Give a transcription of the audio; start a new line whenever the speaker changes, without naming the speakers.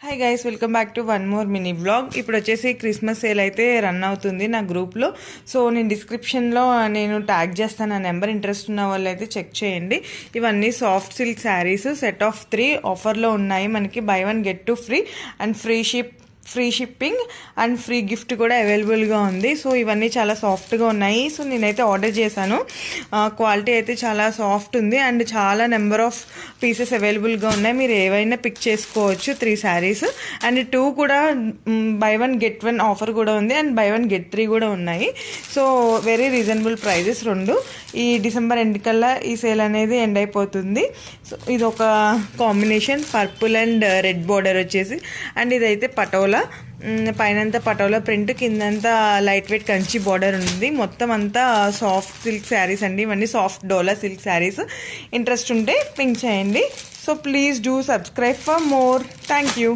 Hi guys, welcome back to one more mini vlog. ఇప్పుడు వచ్చేసి Christmas sale అయితే run అవుతుంది నా గ్రూప్లో. సో నేను డిస్క్రిప్షన్లో ట్యాగ్ చేస్తాను ఆ నెంబర్. ఇంట్రెస్ట్ ఉన్న వాళ్ళు అయితే చెక్ చేయండి. ఇవన్నీ soft silk saris set of 3 ఆఫర్లో ఉన్నాయి. మనకి by 1 get 2 free and free shipping and free gift కూడా అవైలబుల్గా ఉంది. సో ఇవన్నీ చాలా సాఫ్ట్గా ఉన్నాయి. సో నేనైతే ఆర్డర్ చేశాను. క్వాలిటీ అయితే చాలా సాఫ్ట్ ఉంది అండ్ చాలా నెంబర్ ఆఫ్ పీసెస్ అవైలబుల్గా ఉన్నాయి. మీరు ఏవైనా పిక్ చేసుకోవచ్చు. 3 శారీస్ అండ్ 2 కూడా బై 1 get 1 ఆఫర్ కూడా ఉంది అండ్ బై 1 get 3 కూడా ఉన్నాయి. So very reasonable prices. 2 ఈ డిసెంబర్ ఎండ్ కల్లా ఈ సేల్ అనేది ఎండ్ అయిపోతుంది. సో ఇది ఒక combination purple and red border వచ్చేసి, అండ్ ఇదైతే పటోలా. పైనంతా పటోలా ప్రింట్, కిందంతా లైట్ వెయిట్ కంచి బార్డర్ ఉంది. మొత్తం అంతా సాఫ్ట్ సిల్క్ శారీస్ అండి. ఇవన్నీ సాఫ్ట్ డోలా సిల్క్ శారీస్. ఇంట్రెస్ట్ ఉంటే పింక్ చేయండి. So please do subscribe for more. Thank you.